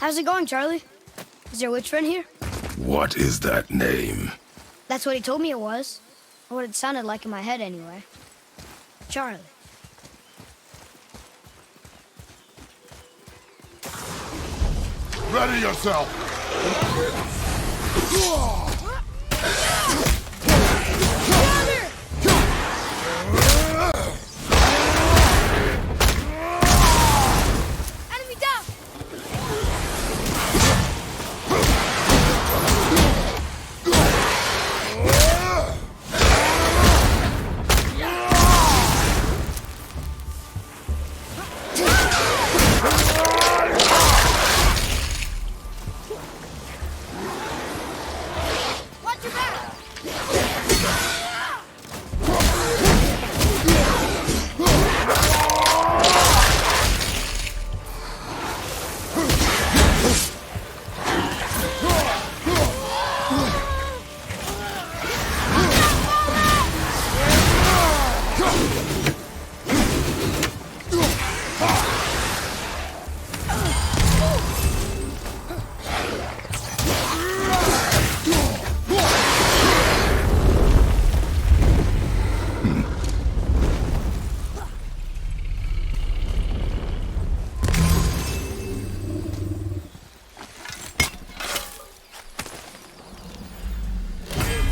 How's it going, Charlie? Is your witch friend here? What is that name? That's what he told me it was. Or what it sounded like in my head, anyway. Charlie. Ready yourself! Enemy down! Watch your back!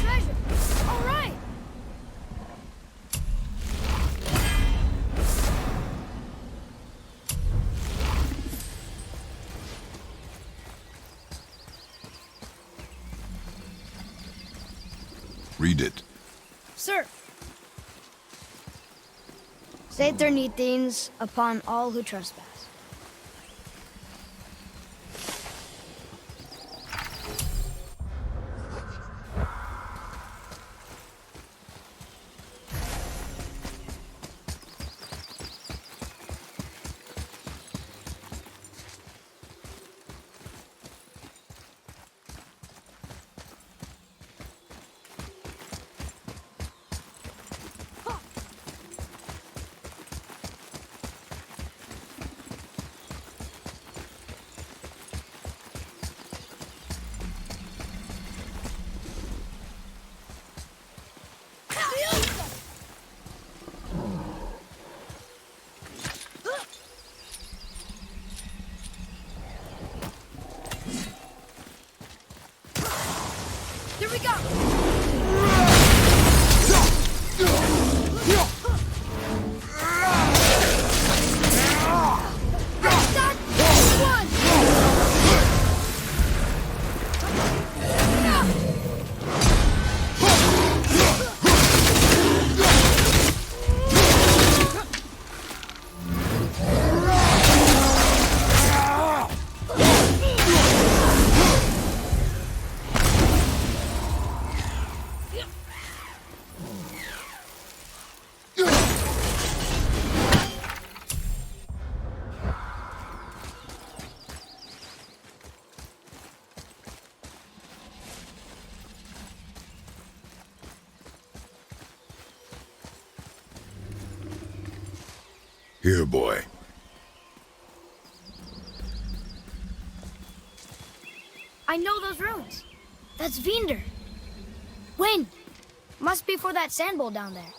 Treasure! All right! Read it. Sir. Saith their neat things upon all who trespass. Here we go! Here, boy. I know those ruins. That's Vinder. Wind. Must be for that sand bowl down there.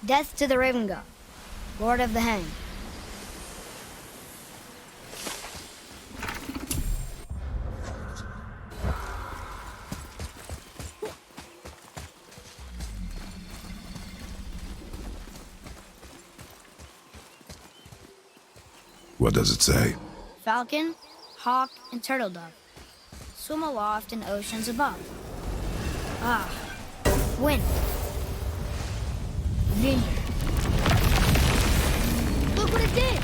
Death to the Raven God, Lord of the Hang. What does it say? Falcon, hawk, and turtle dove swim aloft in oceans above. Ah, wind. Vinder. what it did!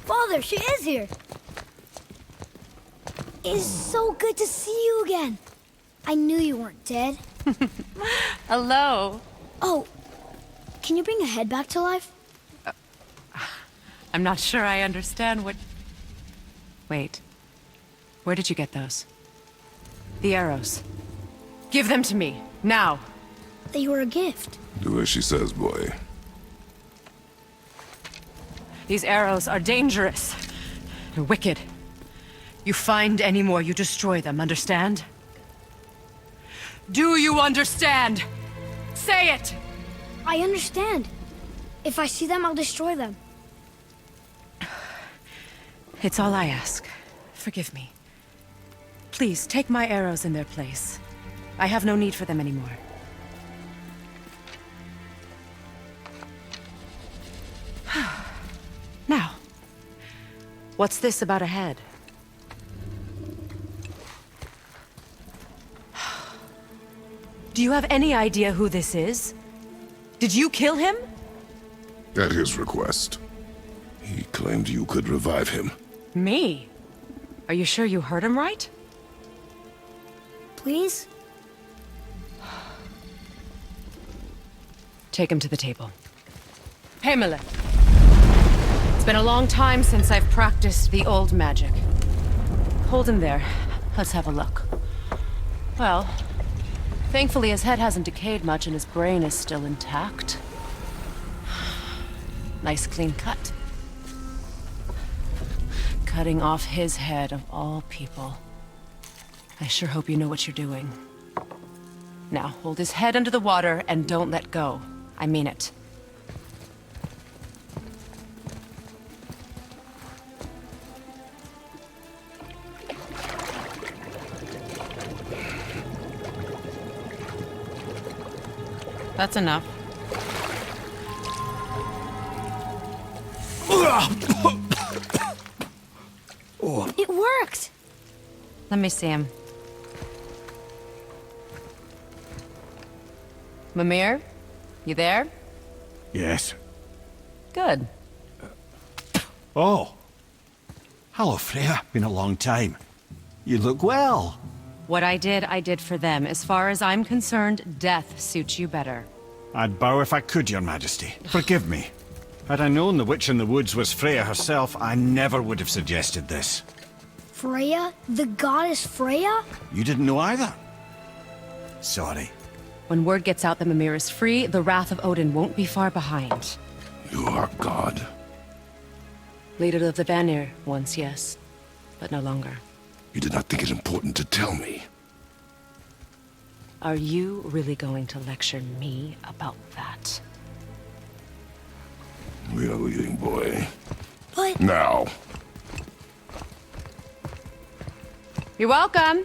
Father, she is here. It's so good to see you again. I knew you weren't dead. Hello. Oh, can you bring a head back to life? I'm not sure I understand what... Wait. Where did you get those? The arrows. Give them to me, now. They were a gift. Do as she says, boy. These arrows are dangerous. They're wicked. You find any more, you destroy them, understand? Do you understand? Say it! I understand. If I see them, I'll destroy them. It's all I ask. Forgive me. Please, take my arrows in their place. I have no need for them anymore. Now, what's this about a head? Do you have any idea who this is? Did you kill him? At his request. He claimed you could revive him. Me? Are you sure you heard him right? Please? Take him to the table. Hamlet. It's been a long time since I've practiced the old magic. Hold him there. Let's have a look. Well, thankfully his head hasn't decayed much and his brain is still intact. Nice clean cut. Cutting off his head of all people. I sure hope you know what you're doing. Now, hold his head under the water and don't let go. I mean it. That's enough. It worked! Let me see him. Mimir? You there? Yes. Good. Oh. Hello, Freya. Been a long time. You look well. What I did for them. As far as I'm concerned, death suits you better. I'd bow if I could, Your Majesty. Forgive me. Had I known the witch in the woods was Freya herself, I never would have suggested this. Freya? The goddess Freya? You didn't know either? Sorry. When word gets out that Mimir is free, the wrath of Odin won't be far behind. You are God. Leader of the Vanir, once, yes. But no longer. You did not think it important to tell me. Are you really going to lecture me about that? We are leaving, boy. But... Now. You're welcome.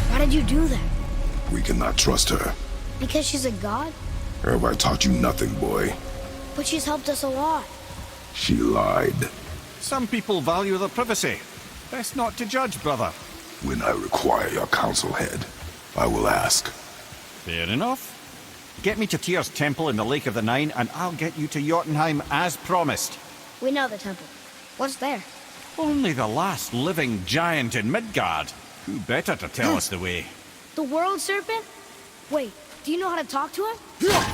Why did you do that? We cannot trust her. Because she's a god? Have I taught you nothing, boy? But she's helped us a lot. She lied. Some people value their privacy. Best not to judge, brother. When I require your counsel, Head, I will ask. Fair enough. Get me to Tyr's temple in the Lake of the Nine, and I'll get you to Jotunheim as promised. We know the temple. What's there? Only the last living giant in Midgard. Who better to tell us the way? The World Serpent? Wait, do you know how to talk to him?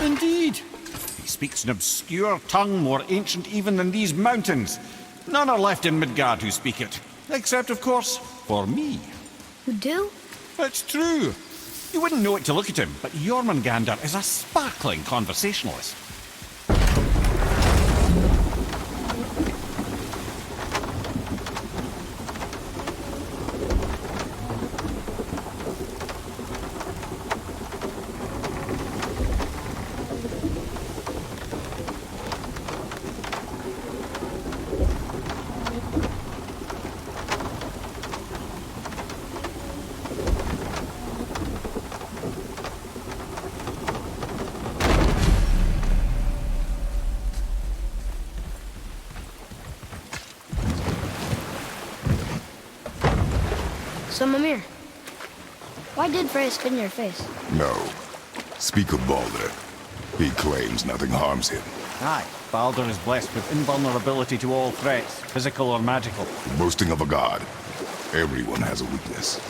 Indeed. He speaks an obscure tongue more ancient even than these mountains. None are left in Midgard who speak it. Except, of course, for me. You do? It's true. You wouldn't know it to look at him, but Jormungandr is a sparkling conversationalist. So, Mimir, why did Freya spit in your face? No. Speak of Baldur. He claims nothing harms him. Aye, Baldur is blessed with invulnerability to all threats, physical or magical. Boasting of a god. Everyone has a weakness.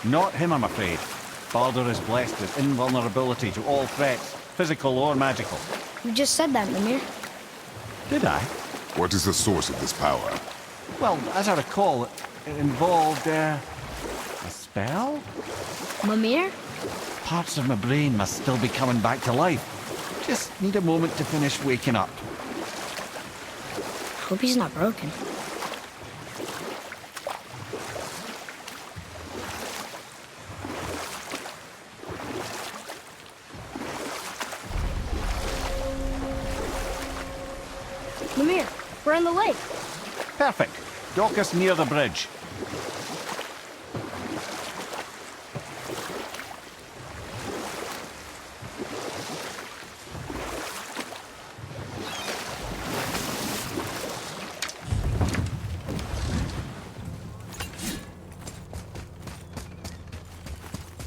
Not him, I'm afraid. Baldur is blessed with invulnerability to all threats, physical or magical. You just said that, Mimir. Did I? What is the source of this power? Well, as I recall, it involved, a spell? Mimir? Parts of my brain must still be coming back to life. Just need a moment to finish waking up. Hope he's not broken. Mimir, we're in the lake. Perfect. Dock us near the bridge.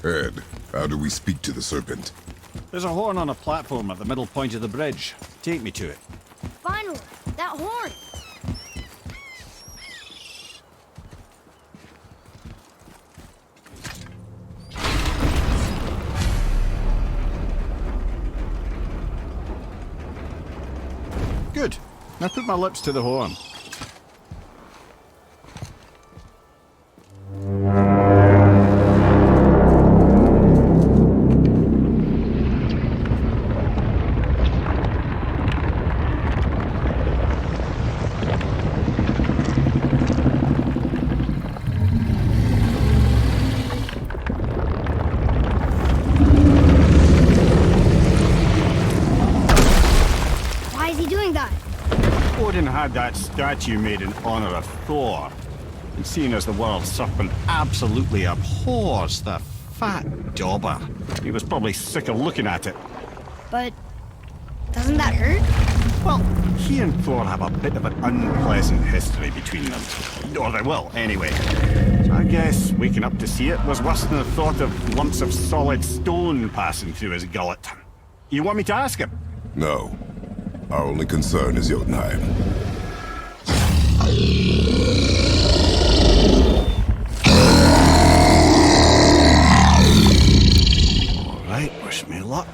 Ed, how do we speak to the serpent? There's a horn on a platform at the middle point of the bridge. Take me to it. Finally, that horn. Good. Now put my lips to the horn. Why is he doing that? Odin had that statue made in honor of Thor. And seeing as the world serpent absolutely abhors the fat dauber, he was probably sick of looking at it. But doesn't that hurt? Well, he and Thor have a bit of an unpleasant history between them. Or they will, anyway. So I guess waking up to see it was worse than the thought of lumps of solid stone passing through his gullet. You want me to ask him? No. Our only concern is Jotunheim. All right, wish me luck.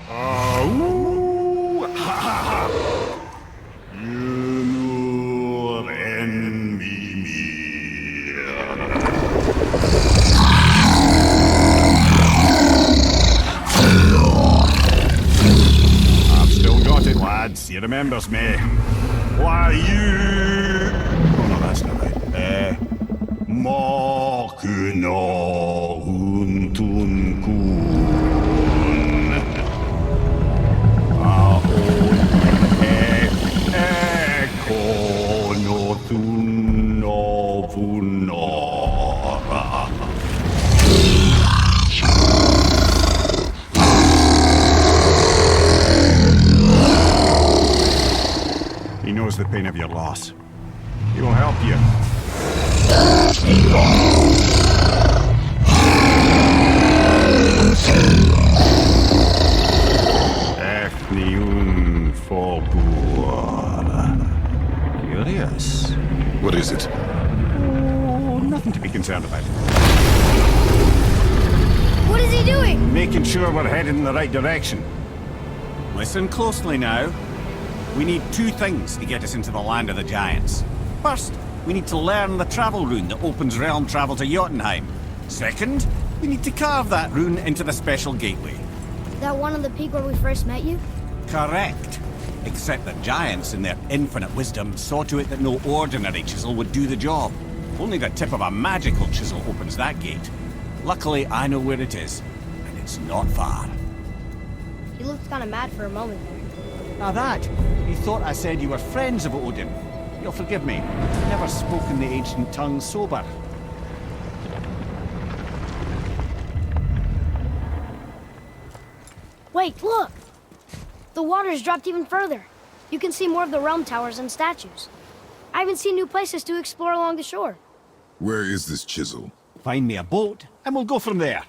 Ooh, ha, ha, ha. You know, and me. I've still got it, lads. He remembers me. Why you? Oh no, that's not right. Makuna huntun kun. He knows the pain of your loss. He will help you. Ethnium Forbur. Curious. What is it? Oh, nothing to be concerned about. What is he doing? Making sure we're headed in the right direction. Listen closely now. We need two things to get us into the land of the giants. First, we need to learn the travel rune that opens realm travel to Jotunheim. Second, we need to carve that rune into the special gateway. That one on the peak where we first met you? Correct. Except the giants, in their infinite wisdom, saw to it that no ordinary chisel would do the job. Only the tip of a magical chisel opens that gate. Luckily, I know where it is, and it's not far. He looked kind of mad for a moment there. Now that, you thought I said you were friends of Odin. You'll forgive me. I've never spoken the ancient tongue sober. Wait, look! The water's dropped even further. You can see more of the realm towers and statues. I even see new places to explore along the shore. Where is this chisel? Find me a boat, and we'll go from there.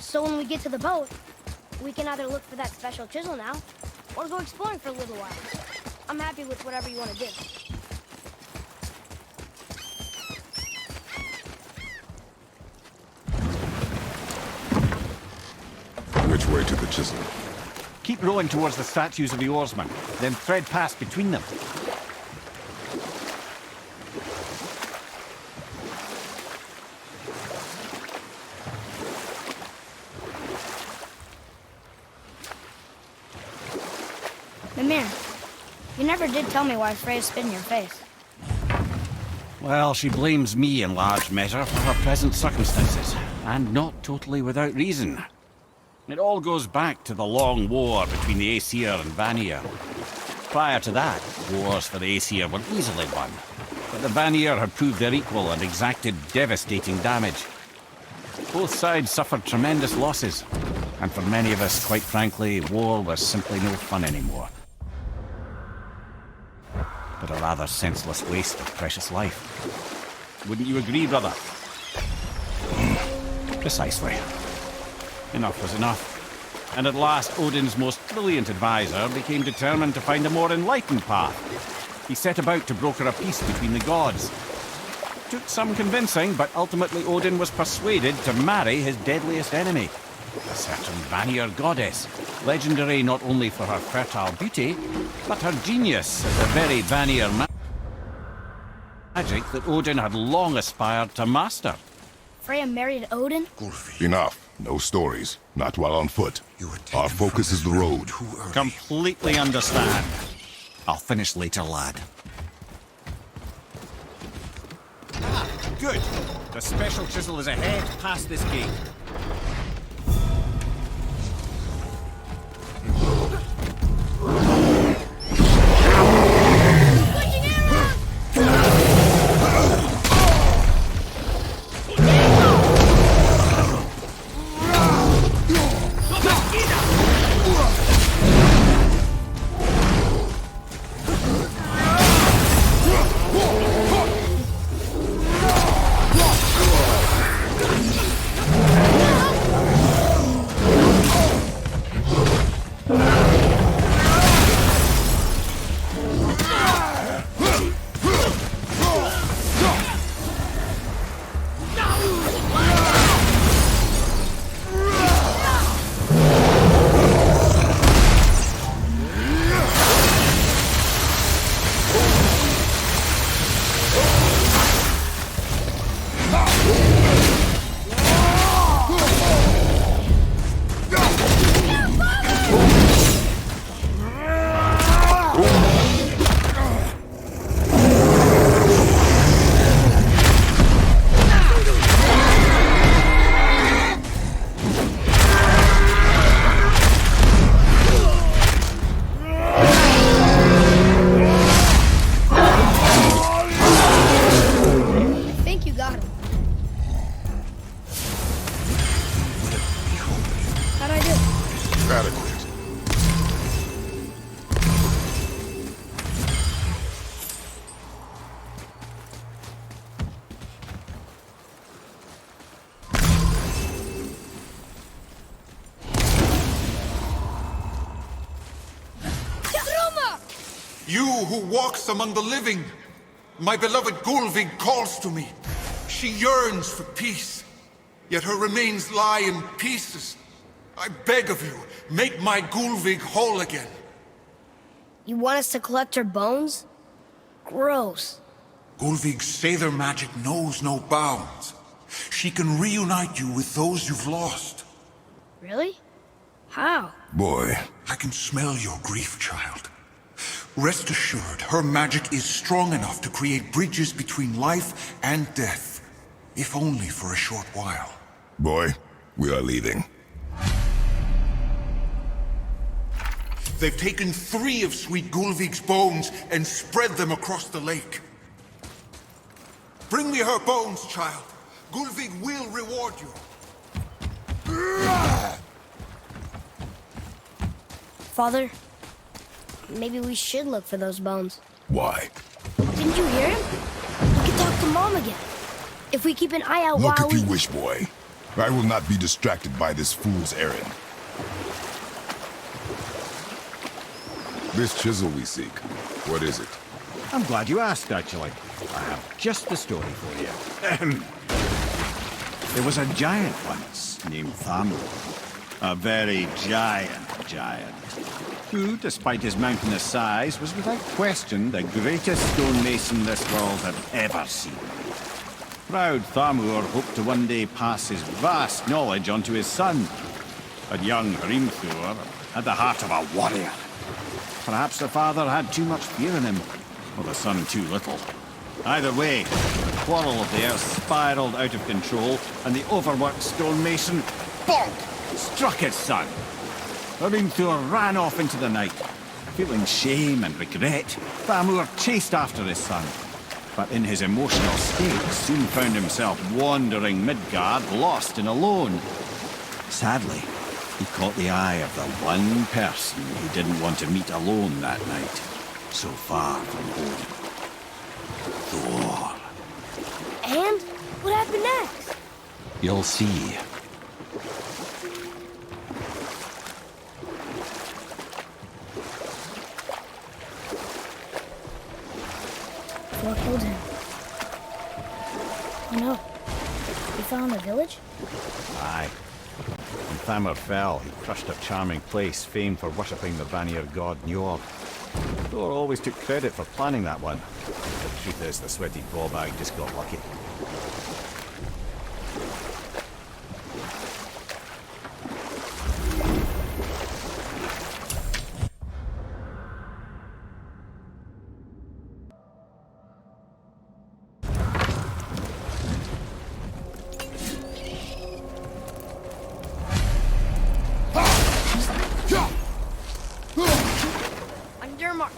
So when we get to the boat, we can either look for that special chisel now, or go exploring for a little while. I'm happy with whatever you want to do. Which way to the chisel? Keep rowing towards the statues of the oarsmen, then thread past between them. Mimir, you never did tell me why Freya spit in your face. Well, she blames me in large measure for her present circumstances, and not totally without reason. It all goes back to the long war between the Aesir and Vanir. Prior to that, wars for the Aesir were easily won, but the Vanir had proved their equal and exacted devastating damage. Both sides suffered tremendous losses, and for many of us, quite frankly, war was simply no fun anymore. But a rather senseless waste of precious life. Wouldn't you agree, brother? Precisely. Enough was enough. And at last, Odin's most brilliant advisor became determined to find a more enlightened path. He set about to broker a peace between the gods. Took some convincing, but ultimately Odin was persuaded to marry his deadliest enemy, a certain Vanir goddess, legendary not only for her fertile beauty, but her genius as the very Vanir magic that Odin had long aspired to master. Freya married Odin? Enough. No stories. Not while on foot. Our focus is the road. Completely understand. I'll finish later, lad. Ah, good. The special chisel is ahead, past this gate. You who walks among the living. My beloved Gulvig calls to me. She yearns for peace, yet her remains lie in pieces. I beg of you, make my Gulvig whole again. You want us to collect her bones? Gross. Gulvig's Sather magic knows no bounds. She can reunite you with those you've lost. Really? How? Boy, I can smell your grief, child. Rest assured, her magic is strong enough to create bridges between life and death, if only for a short while. boy, we are leaving. They've taken 3 of Sweet Gulvig's bones and spread them across the lake. Bring me her bones, child. Gulvig will reward you. Father, maybe we should look for those bones. Why? Didn't you hear him? We can talk to Mom again. If we keep an eye out Look while if you wish, boy. I will not be distracted by this fool's errand. This chisel we seek, what is it? I'm glad you asked, actually. I have just the story for you. There was a giant once named Thamur. A very giant, who, despite his mountainous size, was without question the greatest stonemason this world had ever seen. Proud Thamur hoped to one day pass his vast knowledge on to his son. But young Hrimthur had the heart of a warrior. Perhaps the father had too much fear in him, or the son too little. Either way, the quarrel of theirs spiraled out of control, and the overworked stonemason, bonk, struck his son. Hrimthur ran off into the night. Feeling shame and regret, Thamur chased after his son. But in his emotional state, soon found himself wandering Midgard, lost and alone. Sadly, he caught the eye of the one person he didn't want to meet alone that night, so far from home. Thor. And what happened next? You'll see. Thor killed him. Oh no. He fell in the village? Aye. When Thamur fell, he crushed a charming place famed for worshipping the Vanir god Njord. Thor always took credit for planning that one. The truth is, the sweaty ballbag just got lucky. On your mark.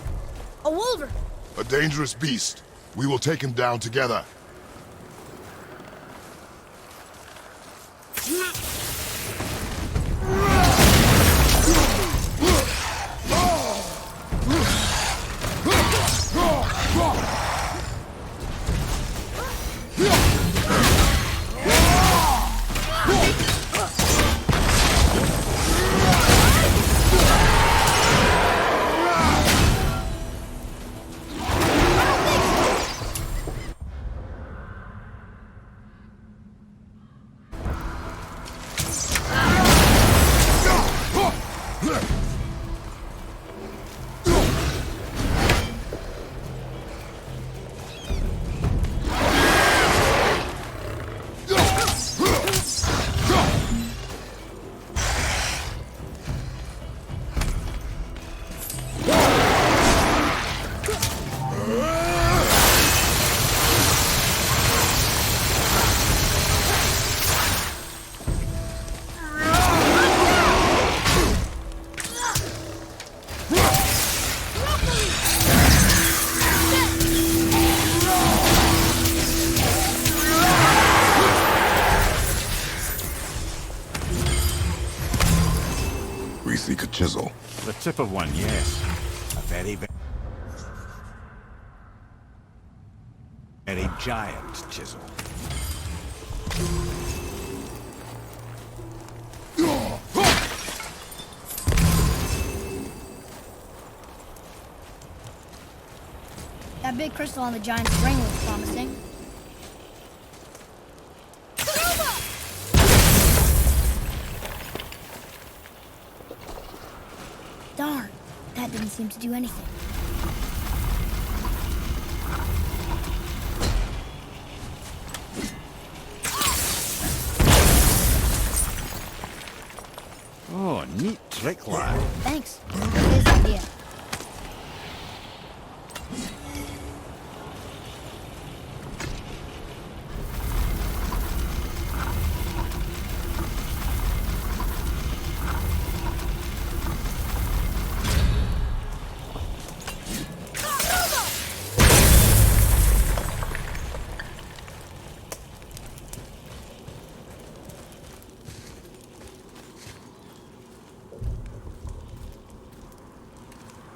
A wolver! A dangerous beast. We will take him down together. We seek a chisel. The tip of one, yes. A very giant chisel. That big crystal on the giant's ring looks promising. Darn, that didn't seem to do anything. Oh, neat trick, lad. Thanks. His idea.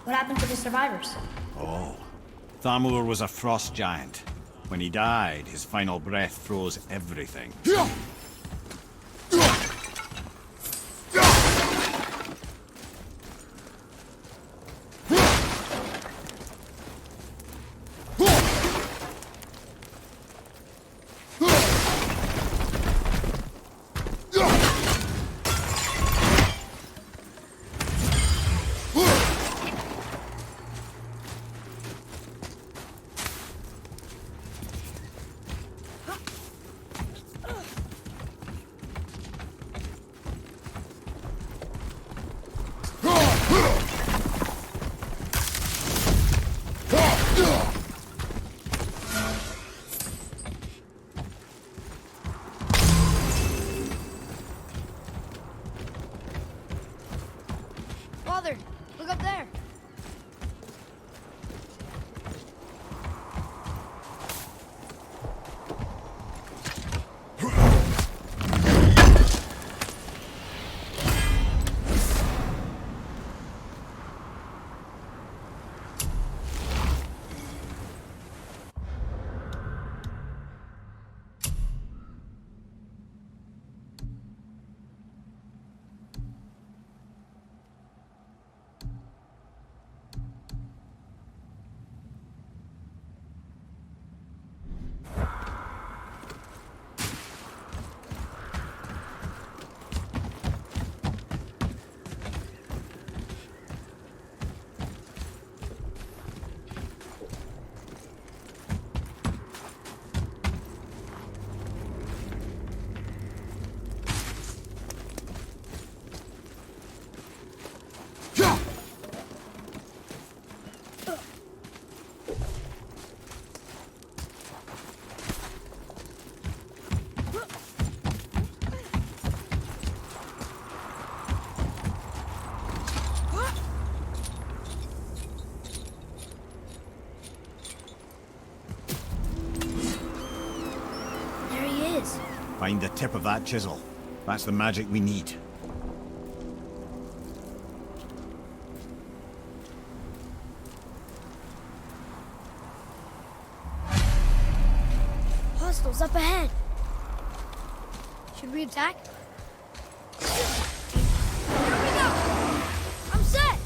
What happened to the survivors? Oh, Thamur was a frost giant. When he died, his final breath froze everything. Father, look up there. Find the tip of that chisel. That's the magic we need. Hostiles up ahead. Should we attack? Here we go! I'm set!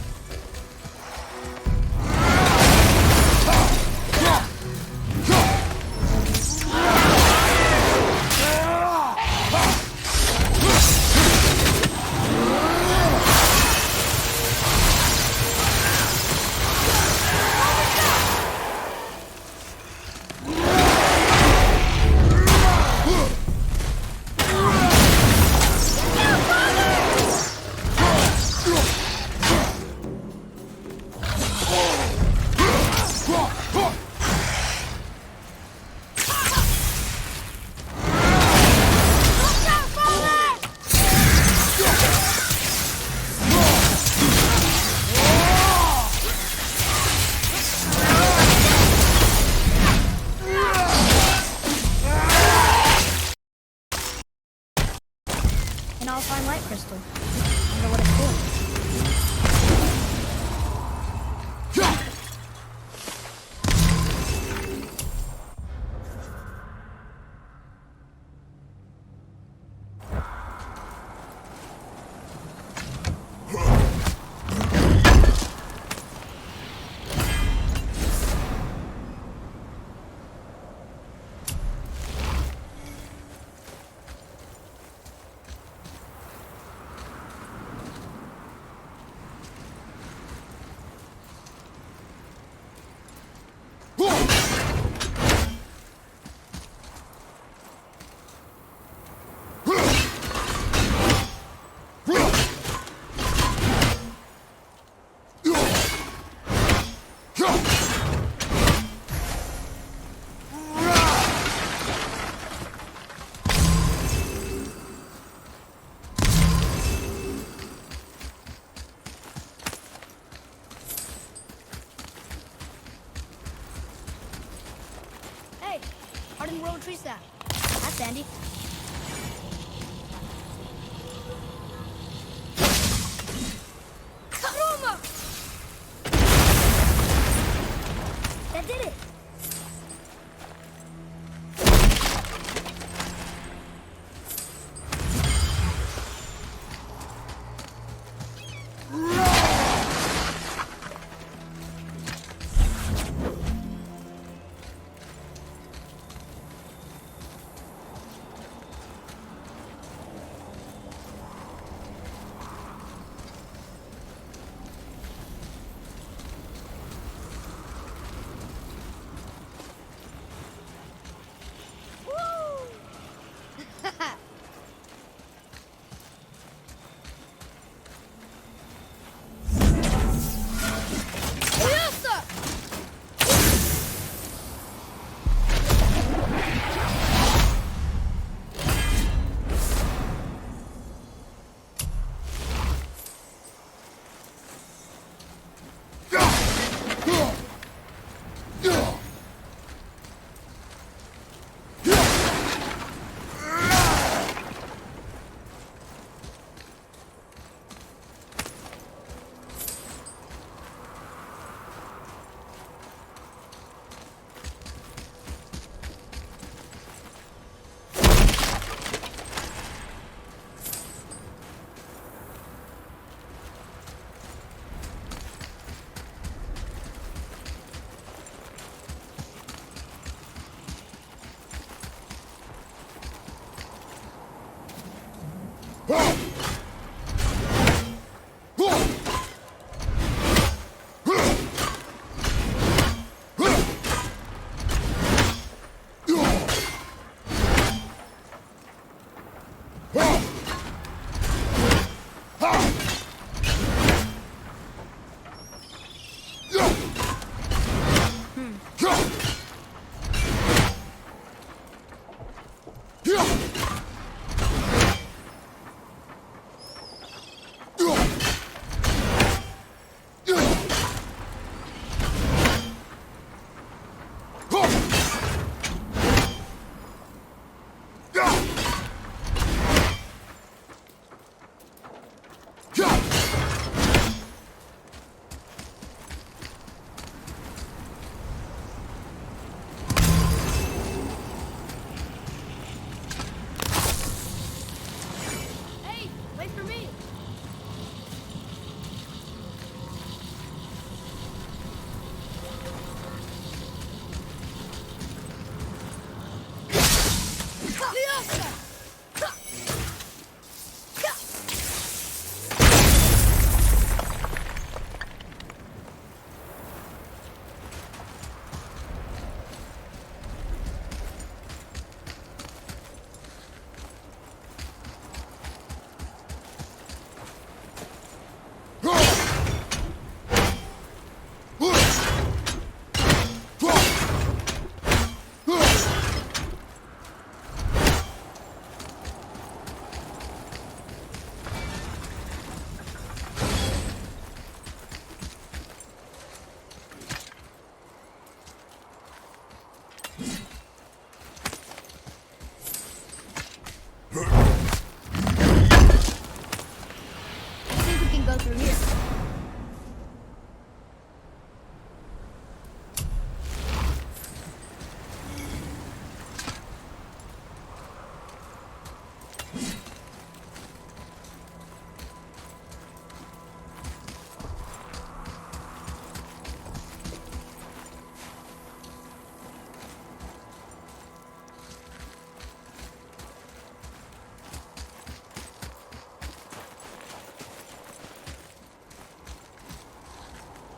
Hardened world tree staff. That's handy. Karuma! That did it!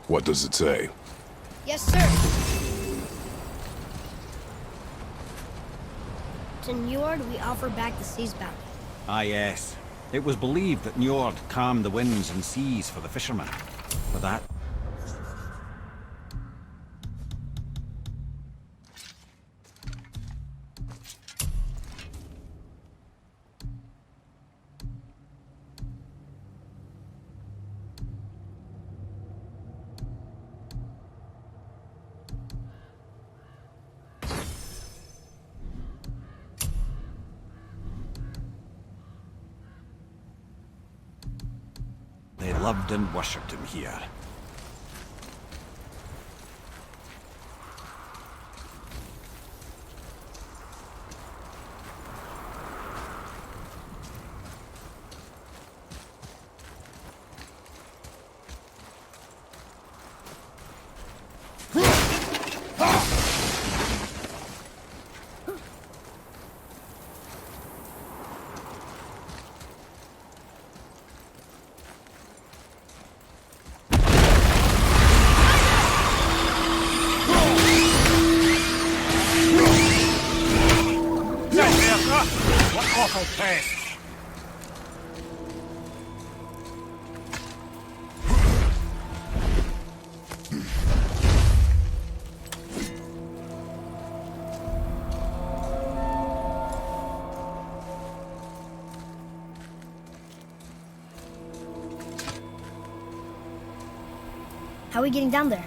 What does it say? Yes, sir. To Njord, we offer back the sea's bounty. Ah, yes. It was believed that Njord calmed the winds and seas for the fishermen. For that, loved and worshipped him here. What awful pests! How are we getting down there?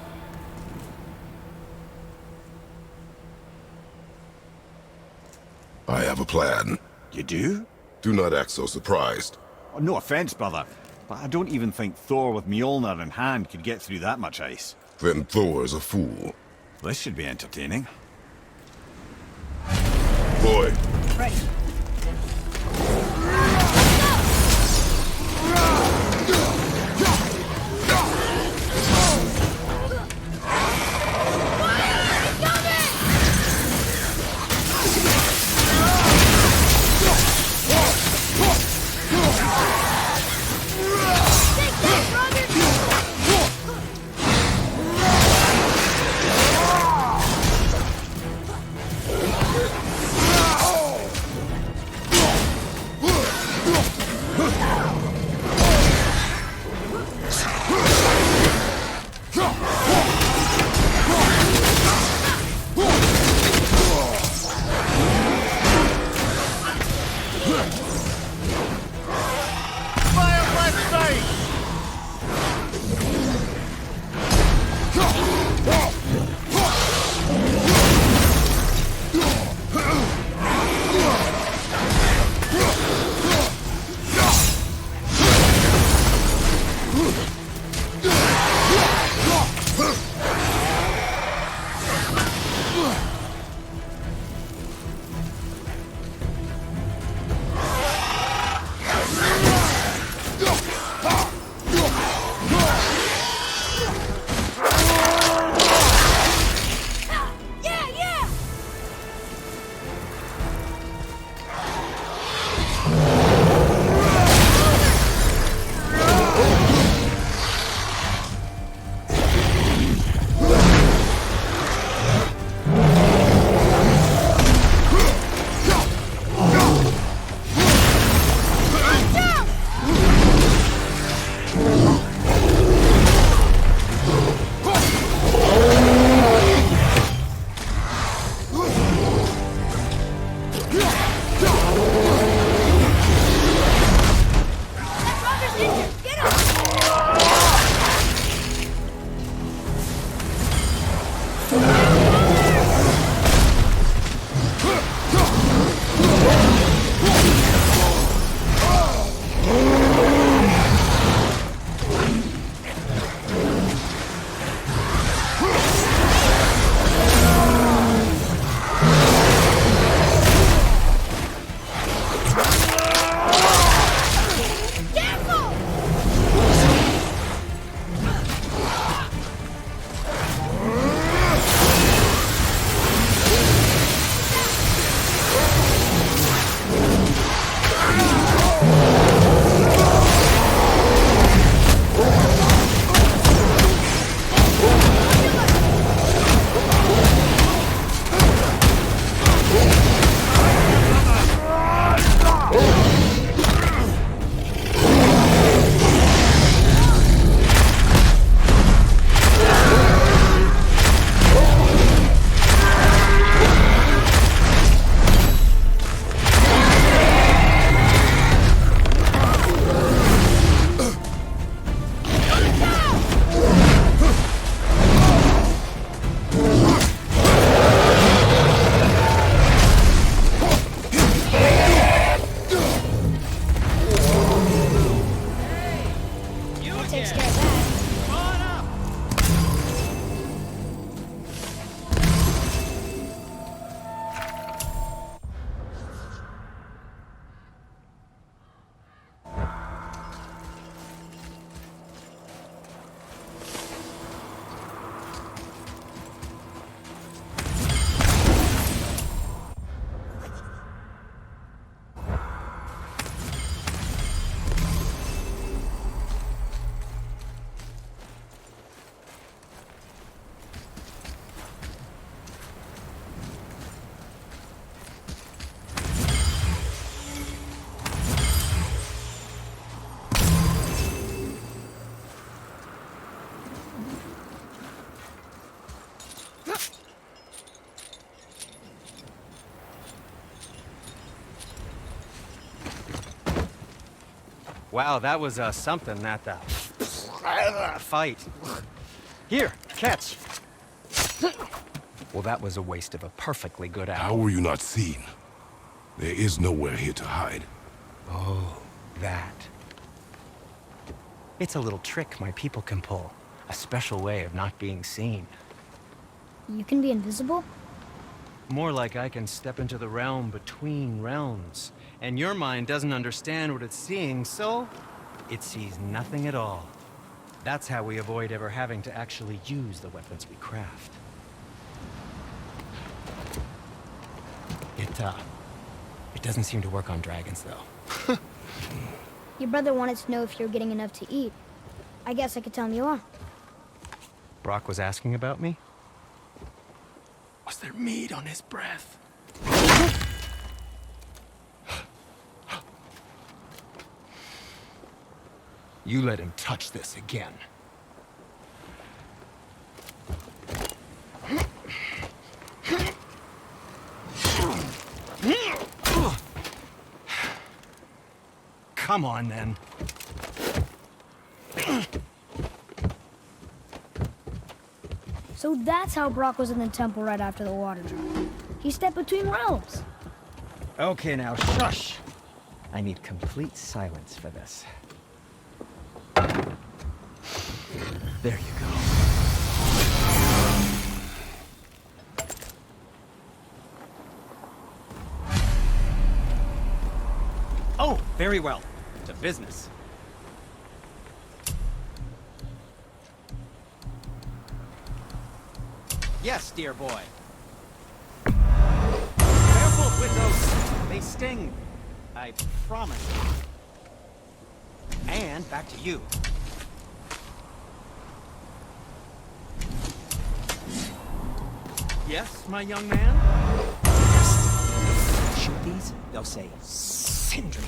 I have a plan. You do? Do not act so surprised. Oh, no offense, brother, but I don't even think Thor with Mjolnir in hand could get through that much ice. Then Thor's a fool. This should be entertaining. Boy, Ready. Wow, that was something, that fight. Here, catch. Well, that was a waste of a perfectly good How hour. were you not seen? There is nowhere here to hide. Oh, that. It's a little trick my people can pull. A special way of not being seen. You can be invisible? More like I can step into the realm between realms. And your mind doesn't understand what it's seeing, so it sees nothing at all. That's how we avoid ever having to actually use the weapons we craft. It doesn't seem to work on dragons, though. Your brother wanted to know if you're getting enough to eat. I guess I could tell him you are. Brock was asking about me? Was there meat on his breath? You let him touch this again. Come on, then. So that's how Brock was in the temple right after the water drop. He stepped between realms. Okay, now shush. I need complete silence for this. There you go. Oh, very well. To business. Yes, dear boy. Careful with those. They sting. I promise. And back to you. Yes, my young man? Shoot these, they'll say, Sindri.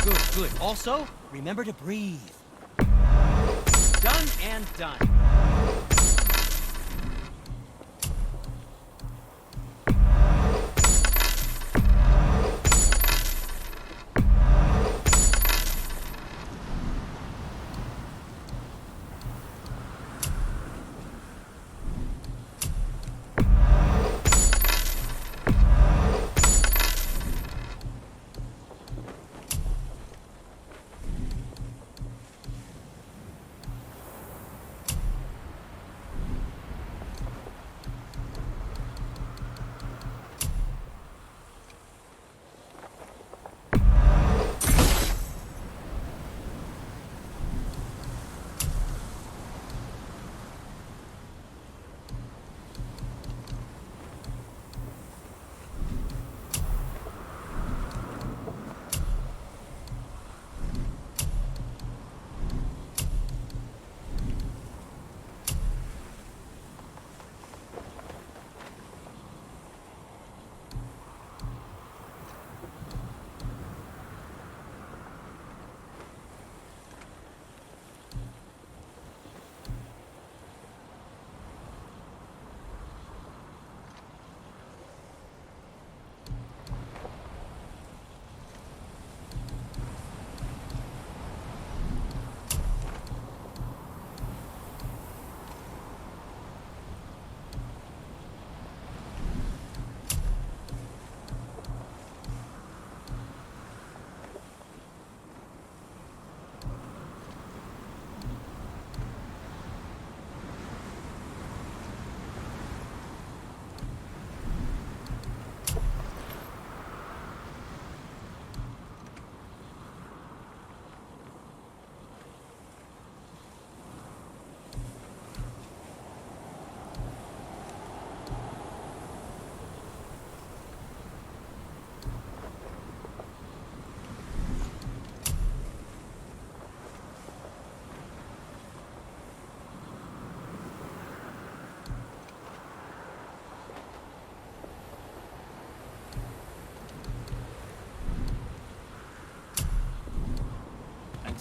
Good, good. Also, remember to breathe. Done and done.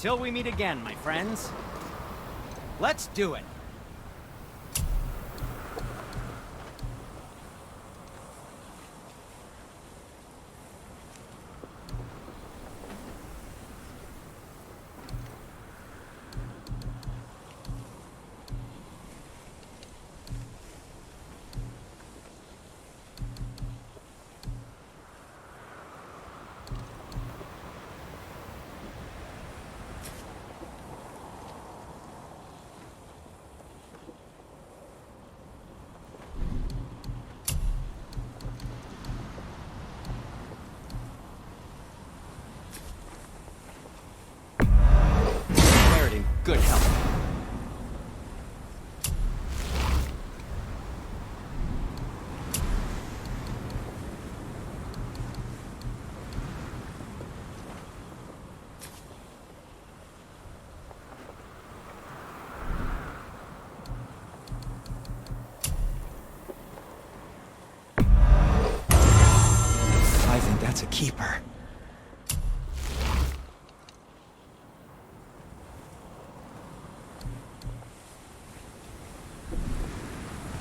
Until we meet again, my friends. Let's do it. Good health. I think that's a keeper.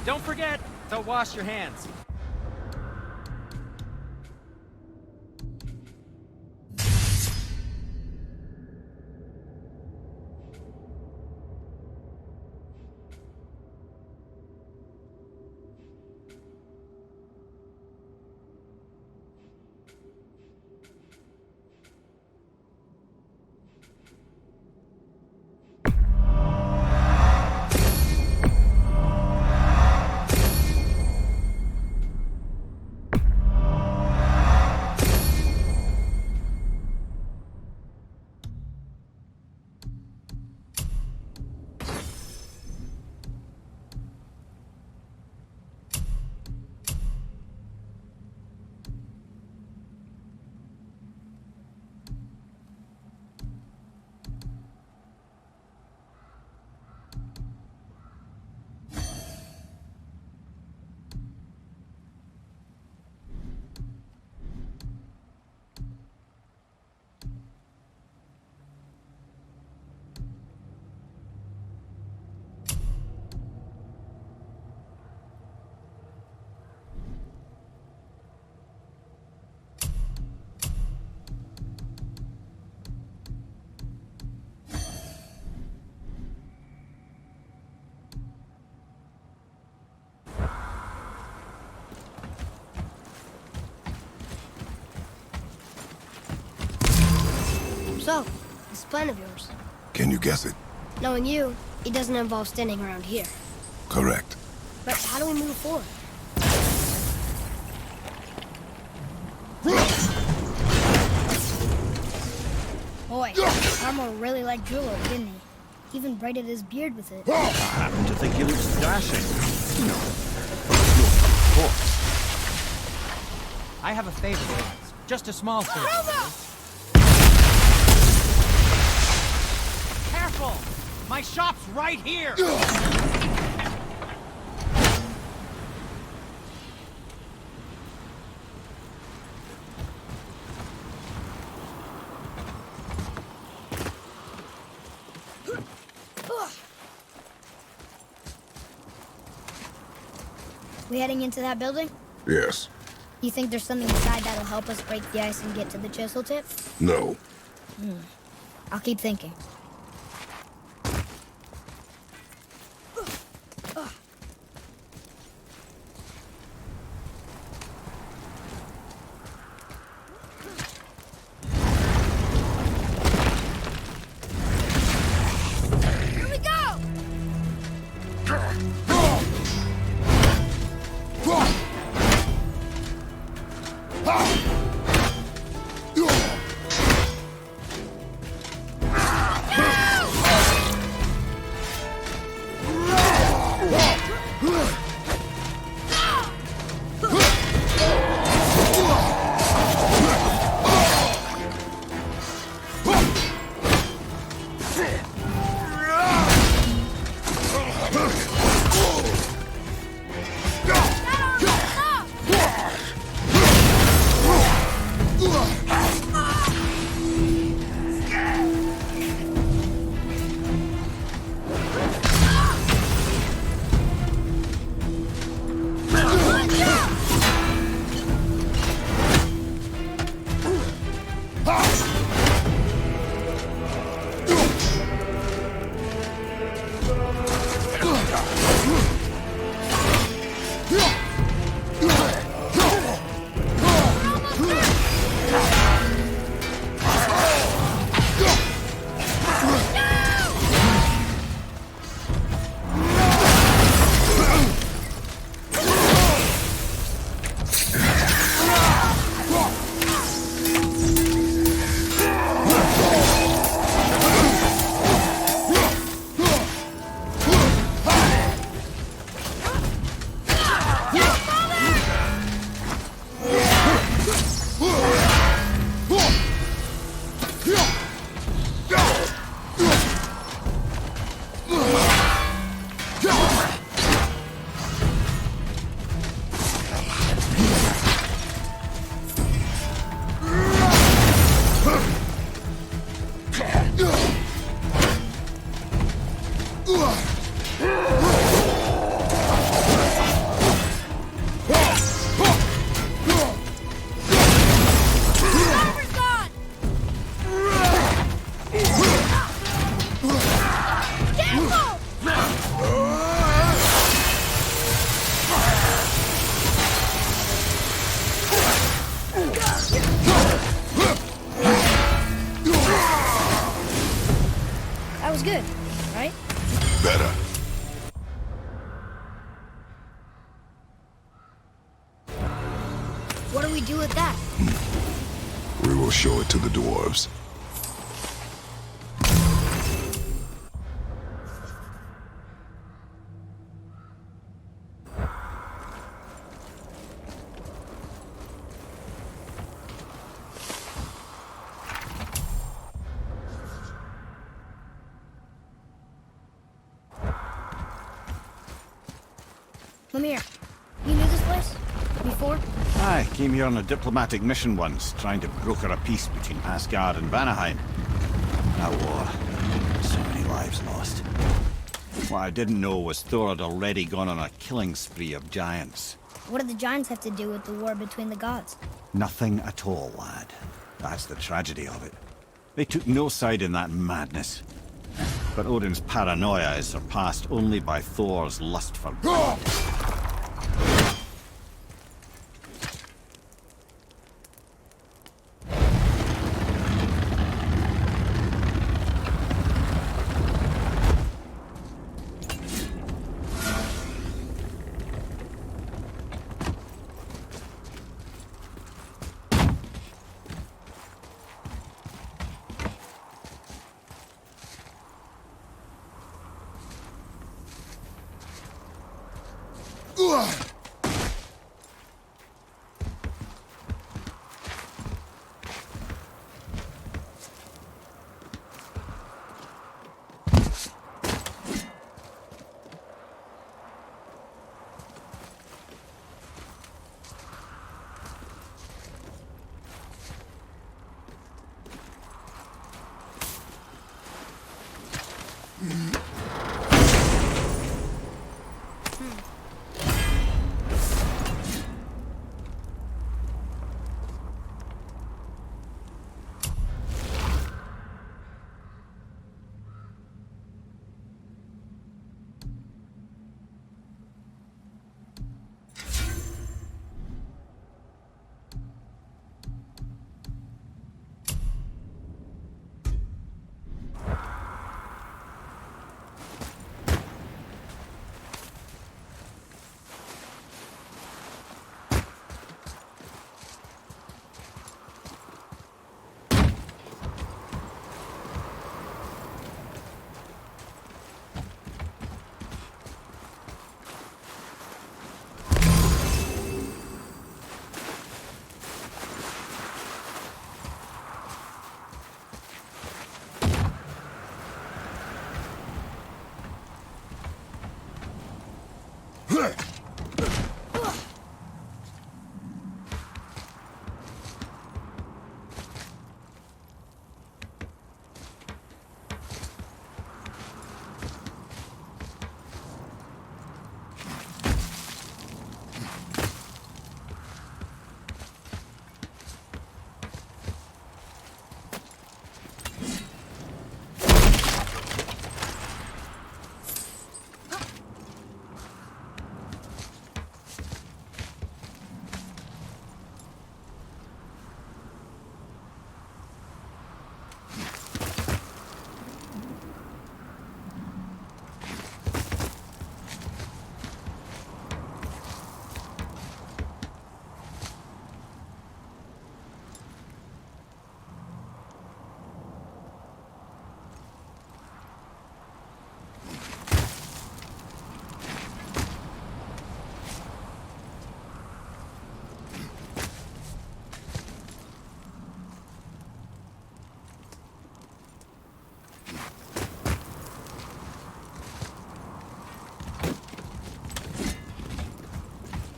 Don't forget to wash your hands. So, this plan of yours. Can you guess it? Knowing you, it doesn't involve standing around here. Correct. But how do we move forward? Boy, Armor really liked Jewel, didn't he? Even braided his beard with it. I happen to think he looks dashing. No. Of course. I have a favor to ask. Just a small favor. Careful! My shop's right here! We heading into that building? Yes. You think there's something inside that'll help us break the ice and get to the chisel tip? No. I'll keep thinking. Here we go! was good, right? Better. What do we do with that? We will show it to the dwarves. Lemire, you knew this place? Before? I came here on a diplomatic mission once, trying to broker a peace between Asgard and Vanaheim. That war. So many lives lost. What I didn't know was Thor had already gone on a killing spree of giants. What did the giants have to do with the war between the gods? Nothing at all, lad. That's the tragedy of it. They took no side in that madness. But Odin's paranoia is surpassed only by Thor's lust for blood.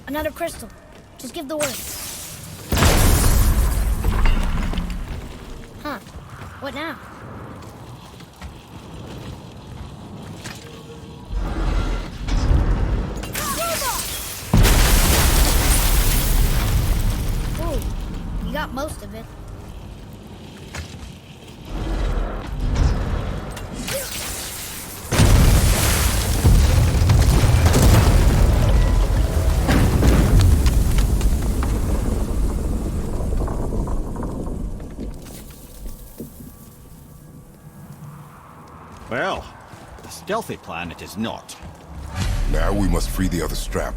Another crystal. Just give the word. Huh. What now? Ooh, you got most of it. Well, a stealthy plan it is not. Now we must free the other strap.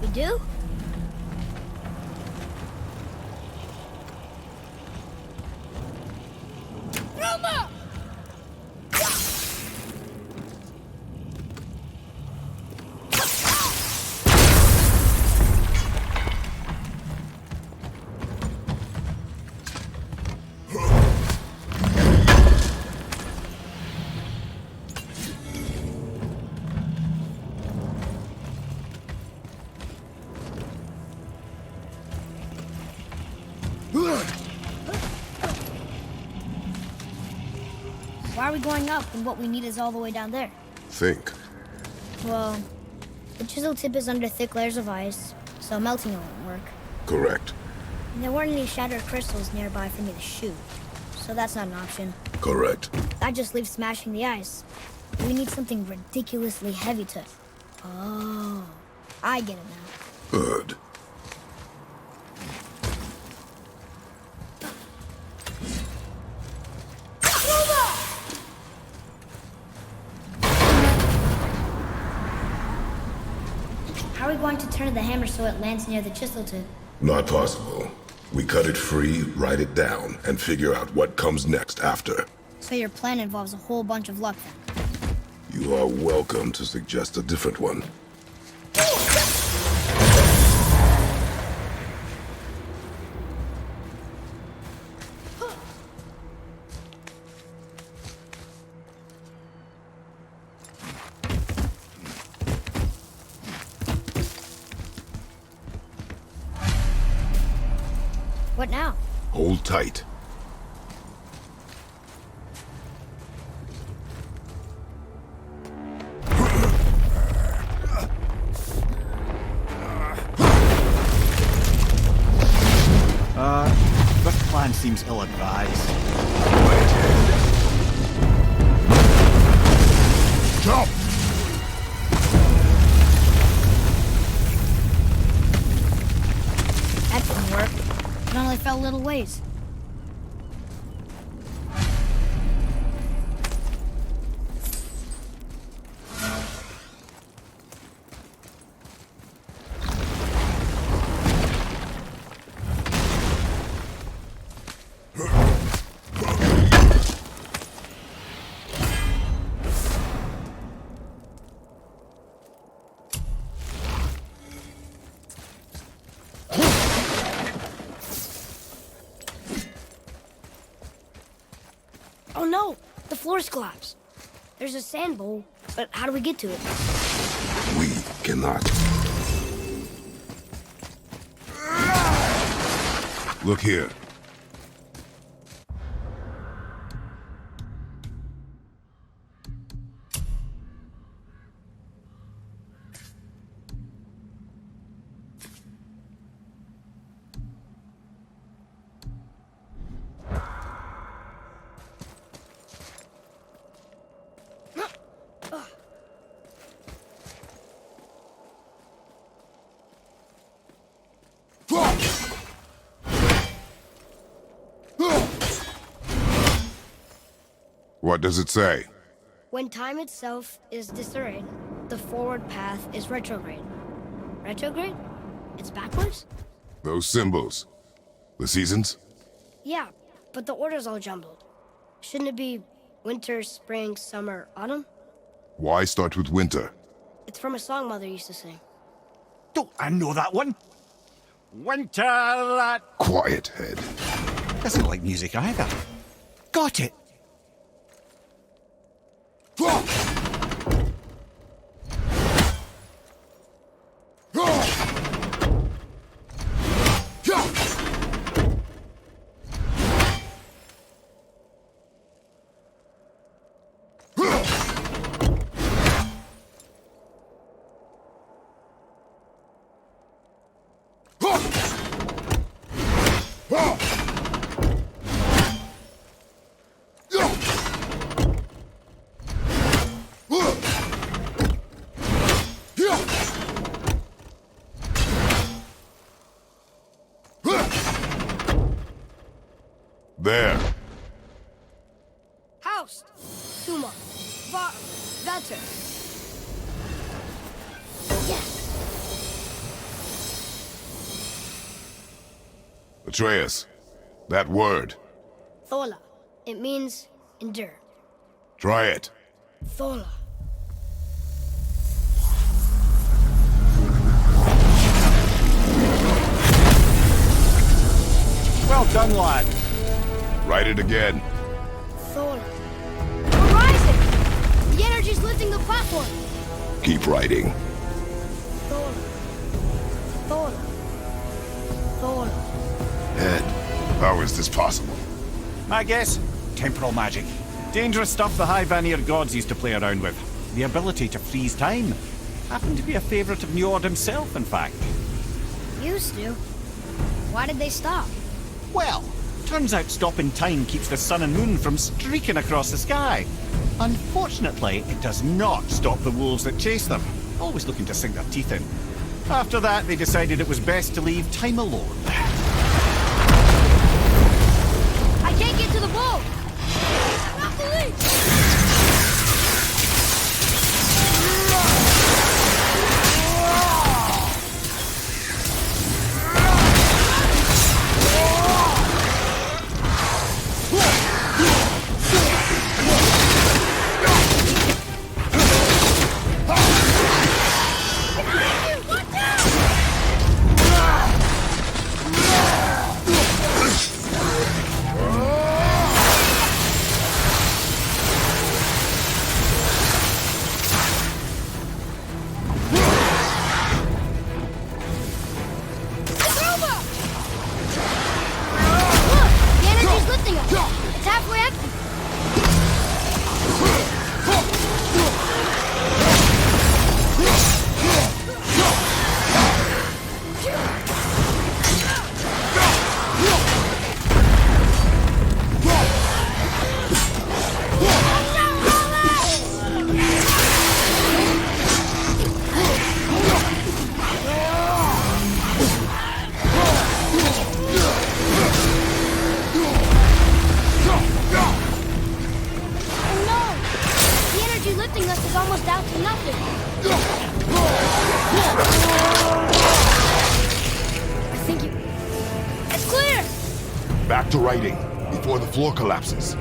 We do? Why are we going up when what we need is all the way down there? Think. Well, the chisel tip is under thick layers of ice, so melting it won't work. Correct. And there weren't any shattered crystals nearby for me to shoot, so that's not an option. Correct. That just leaves smashing the ice. We need something ridiculously heavy to... Oh, I get it now. Good. How are we going to turn the hammer so it lands near the chisel tip? Not possible. We cut it free, write it down, and figure out what comes next after. So your plan involves a whole bunch of luck then? You are welcome to suggest a different one. What now? Hold tight. This plan seems ill-advised. Jump! That didn't work. It only fell little ways. Oh no! The floor's collapsed. There's a sand bowl, but how do we get to it? We cannot. Look here. What does it say? When time itself is disarrayed, the forward path is retrograde. Retrograde? It's backwards? Those symbols. The seasons? Yeah, but the order's all jumbled. Shouldn't it be winter, spring, summer, autumn? Why start with winter? It's from a song Mother used to sing. Don't I know that one? Winter that Quiet, head. doesn't like music either. Got it. There. Housed! Suma! Var! Atreus, that word. Thola. It means endure. Try it. Thola. Well done, lad. Write it again. Thola. We're rising! The energy's lifting the platform. Keep writing. Thola. Thola. Thola. Ed, how is this possible? My guess? Temporal magic. Dangerous stuff the High Vanir gods used to play around with. The ability to freeze time. Happened to be a favorite of Njord himself, in fact. Used to. Why did they stop? Well, turns out stopping time keeps the sun and moon from streaking across the sky. Unfortunately, it does not stop the wolves that chase them, always looking to sink their teeth in. After that, they decided it was best to leave time alone. I can't get to the bowl! Not the leech! Back to writing, before the floor collapses.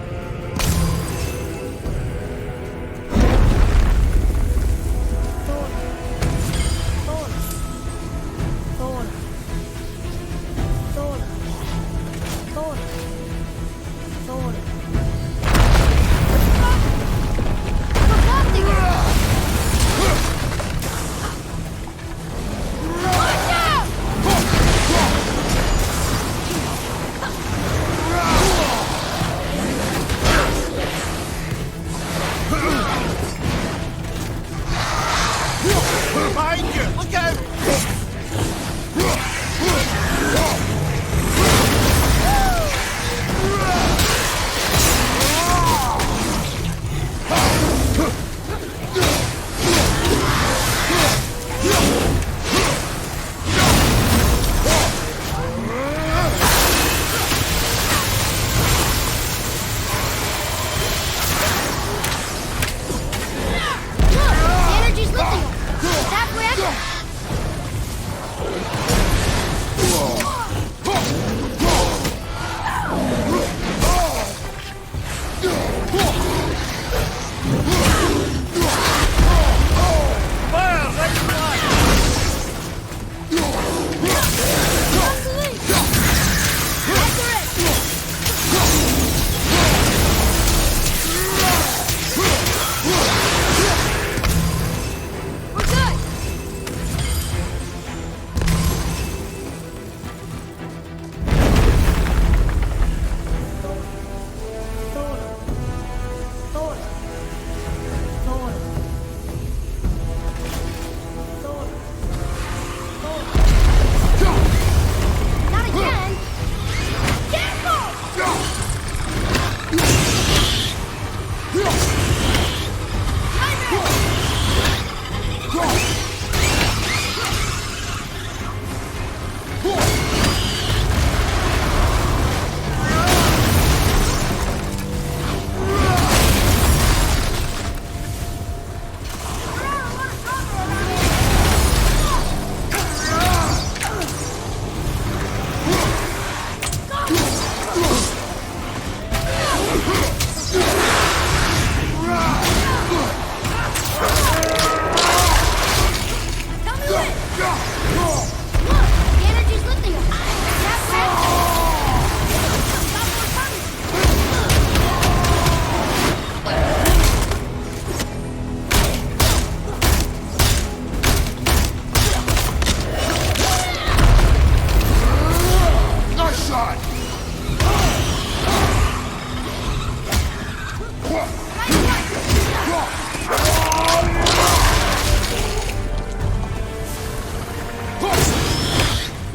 shot!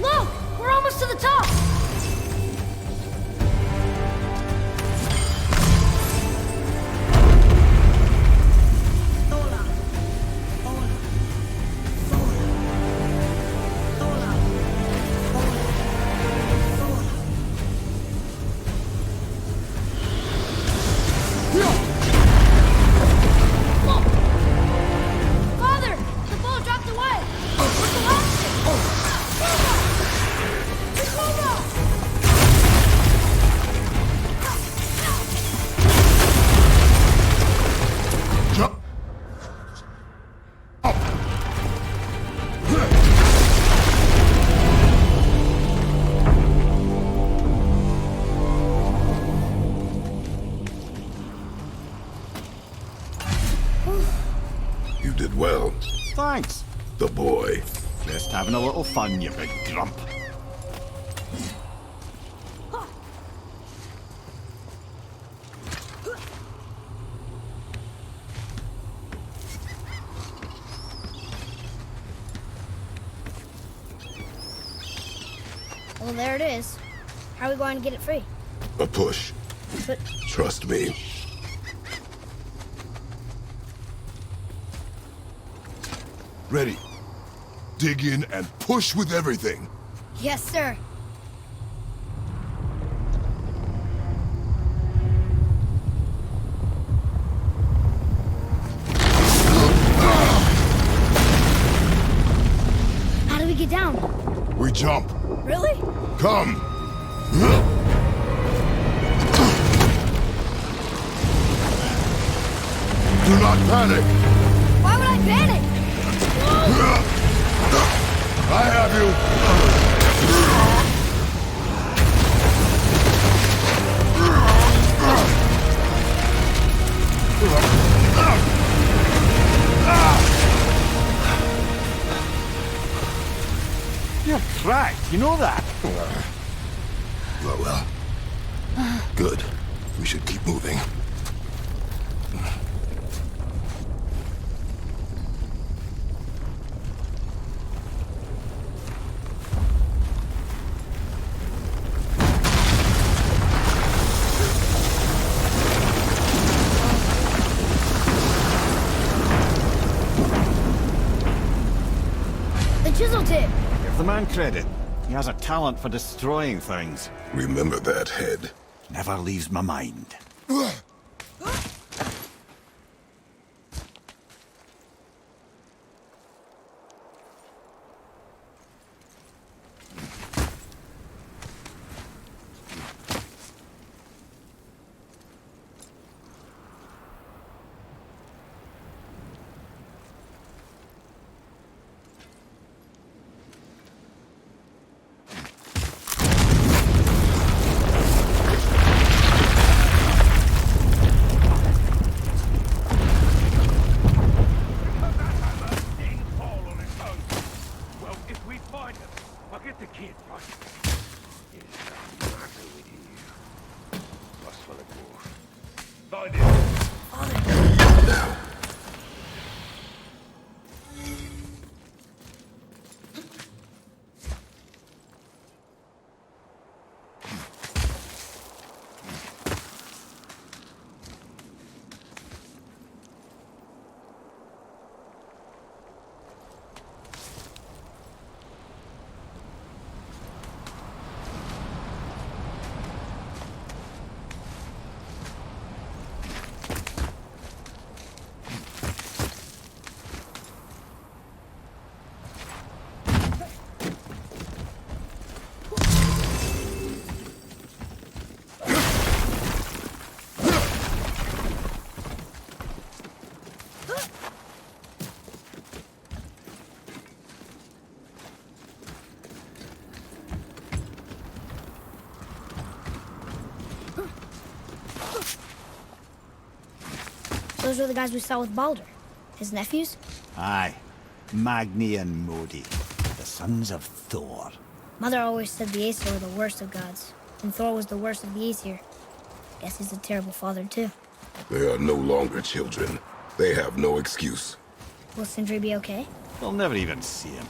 Look! We're almost to the top! Father! The ball dropped away! What's the last? Jump! Up! You did well. Thanks. The boy. Just having a little fun, you big grump. Well, there it is. How are we going to get it free? A push. But Trust me. Ready. Dig in and push with everything. yes, sir. How do we get down? We jump. Really? Come. Do not panic. Why would I panic? I have you. You're cracked, you know that? Well. Good. We should keep moving. The chisel tip. Give the man credit. He has a talent for destroying things. Remember that head. Never leaves my mind. Now. Those were the guys we saw with Baldur. His nephews? Aye. Magni and Modi. The sons of Thor. Mother always said the Aesir were the worst of gods, and Thor was the worst of the Aesir. Guess he's a terrible father, too. They are no longer children. They have no excuse. Will Sindri be okay? We'll never even see him.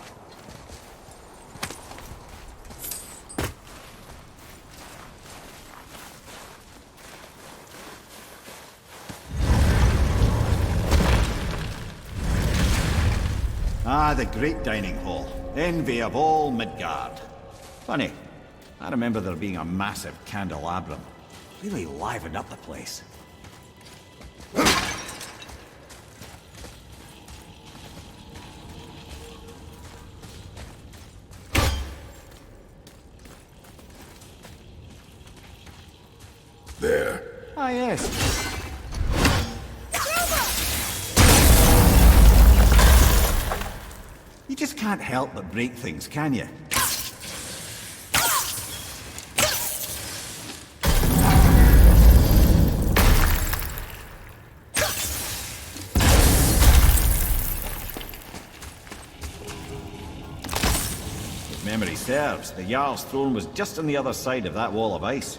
Ah, the great dining hall. Envy of all Midgard. Funny, I remember there being a massive candelabrum. Really livened up the place. There. Ah, yes. You just can't help but break things, can you? If memory serves, the Jarl's throne was just on the other side of that wall of ice.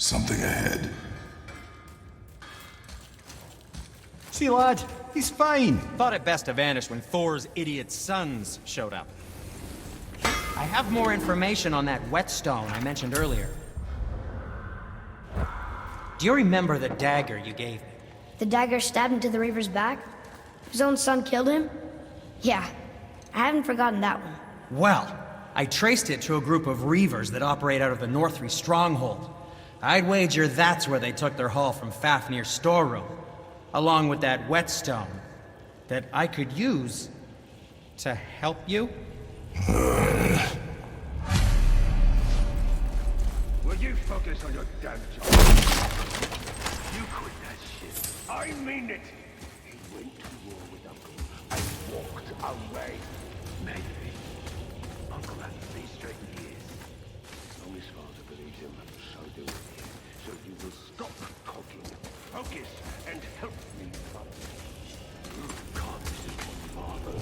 Something ahead. See, lad, he's fine. Thought it best to vanish when Thor's idiot sons showed up. I have more information on that whetstone I mentioned earlier. Do you remember the dagger you gave me? The dagger stabbed into the Reaver's back? His own son killed him? Yeah, I haven't forgotten that one. Well, I traced it to a group of Reavers that operate out of the Northree stronghold. I'd wager that's where they took their haul from Fafnir's storeroom, along with that whetstone that I could use to help you. Will you focus on your damn job? You quit that shit. I mean it. He went to war with Uncle and walked away. Maybe. Uncle had 3 straight years. As long as father believes him, so do we. So you will stop talking, focus, and help me, father. God, this is what father.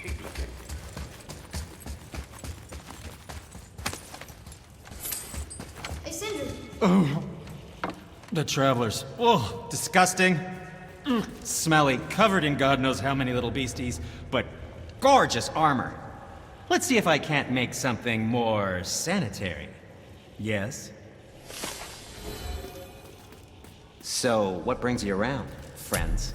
Keep looking. Hey, Sindri. The Travelers. Oh, disgusting. Smelly, covered in God knows how many little beasties, but gorgeous armor. Let's see if I can't make something more sanitary. Yes? So, what brings you around, friends?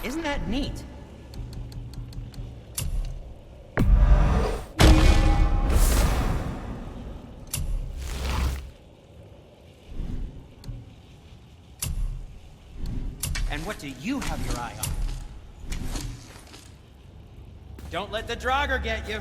Isn't that neat? And what do you have your eye on? Don't let the Draugr get you.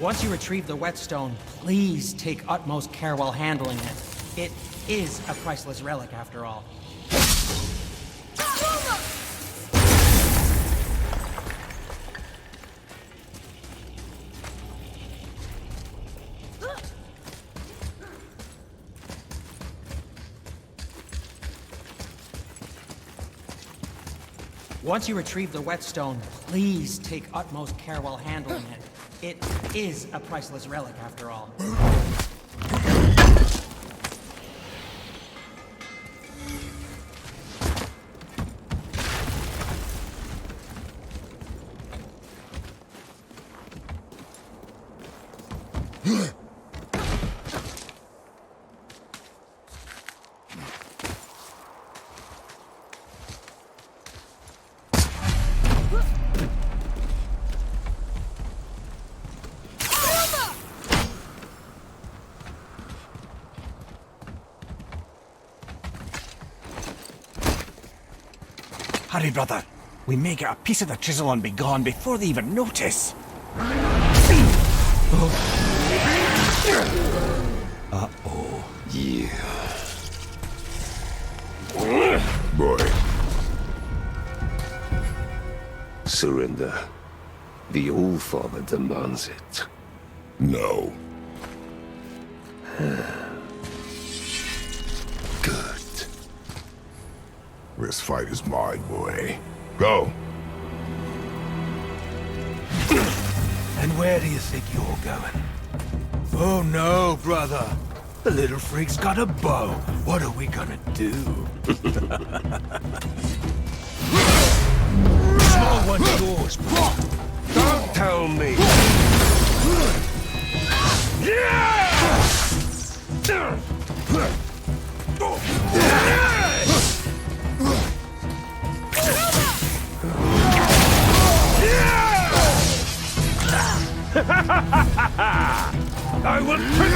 Once you retrieve the whetstone, please take utmost care while handling it. It is a priceless relic, after all. Once you retrieve the whetstone, please take utmost care while handling it. It is a priceless relic, after all. Hurry, brother. We may get a piece of the chisel and be gone before they even notice. Uh-oh. Yeah. Boy. Surrender. The All-Father demands it. No. Good. This fight is mine, boy. Go. And where do you think you're going? Oh no, brother. The little freak's got a bow. What are we gonna do? Small one's yours, bro. Don't tell me! Yeah! I will trick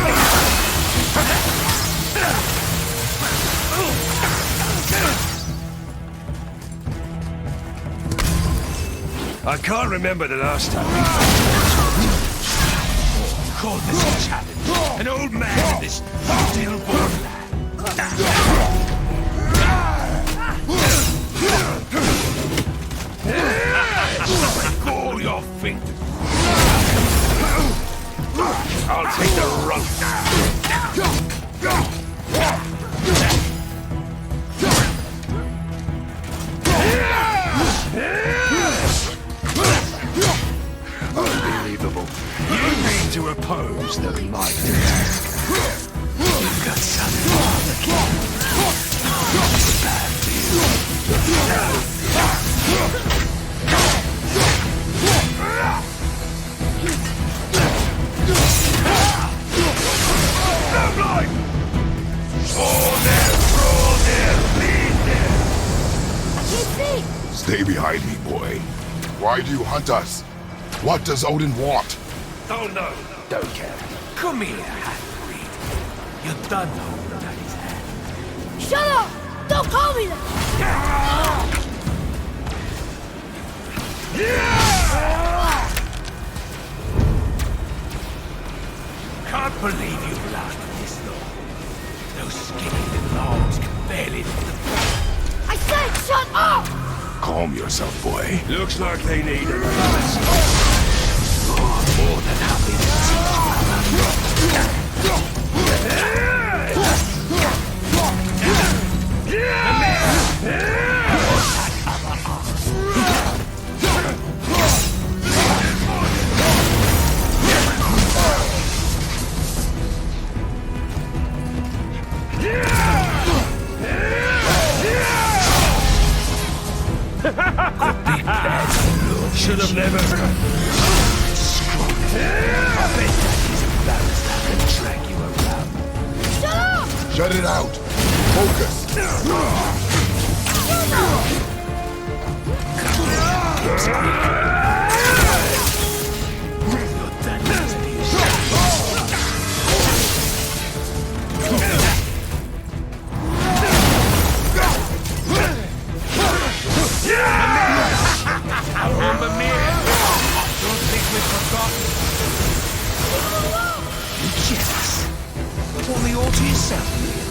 I can't remember the last time we called this a challenge. An old man in this still borderland. Break all your fingers. I'll take the rope Unbelievable. You mean to oppose the mighty? You've got something on the bad Stay behind me, boy. Why do you hunt us? What does Odin want? Oh no, don't care. Come here, half-breed. You done hold Daddy's hand. Shut up! Don't call me that! Can't believe you've lasted this long. Those skinny little arms can barely lift the I said shut up! Calm yourself, boy. Looks like they need another lesson. More than happy to should have never. I bet Daddy's embarrassed to have to drag you around. Shut up! Shut it out. Focus. Your dad needs to be Remember me? Don't think we've forgotten. You jealous? Tell me all to yourself, Liam.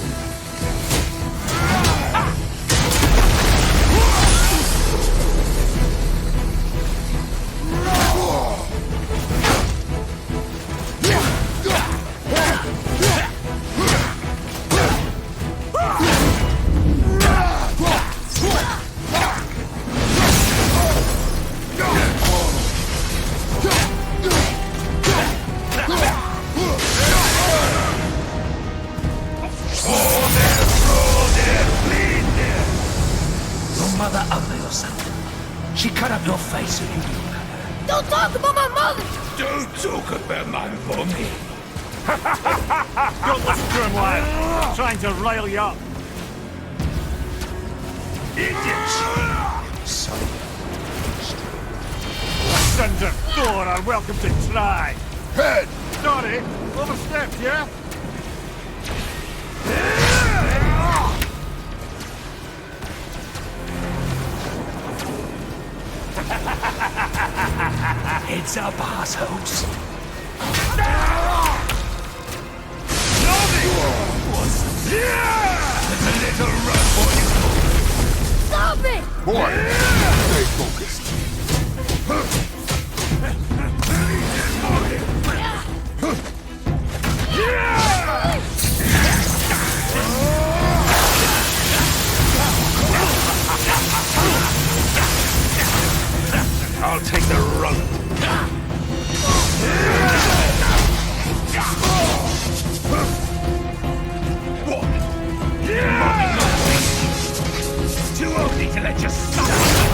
Mother ugly or something. She cut up your face when you knew her. Don't talk about my mother! Don't talk about my mommy. Don't listen to him, lad. Trying to rile you up. Idiots! Son. Sons of Thor are welcome to try. Head! Sorry, overstepped, yeah? Heads up, assholes. There's a little run for you. Stop it! Boy, stay focused. I'll take the run. What? Too early to let you stop.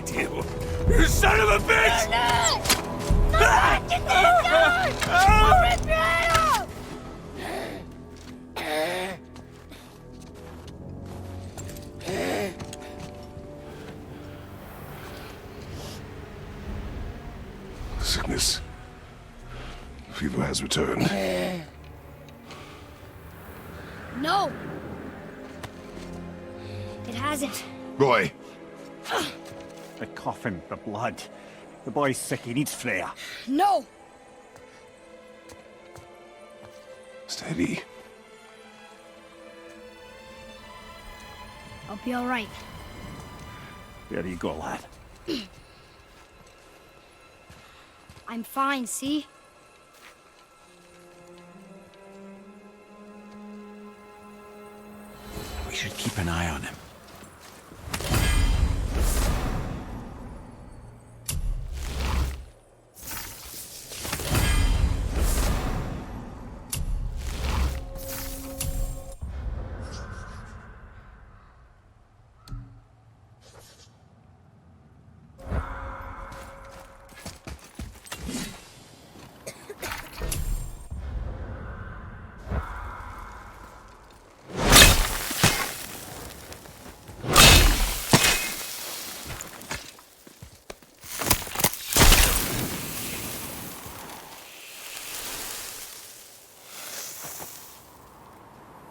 bite you! You son of a bitch! Sickness. Fever has returned. No! It hasn't. Roy, The coughing, the blood. The boy's sick, he needs Freya. No! steady. I'll be alright. There you go, lad. I'm fine, see? We should keep an eye on him.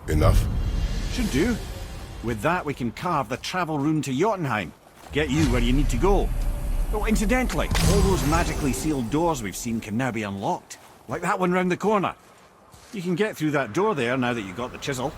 Enough? Should do. With that, we can carve the travel rune to Jotunheim. Get you where you need to go. Oh, incidentally, all those magically sealed doors we've seen can now be unlocked. Like that one round the corner. You can get through that door there now that you've got the chisel.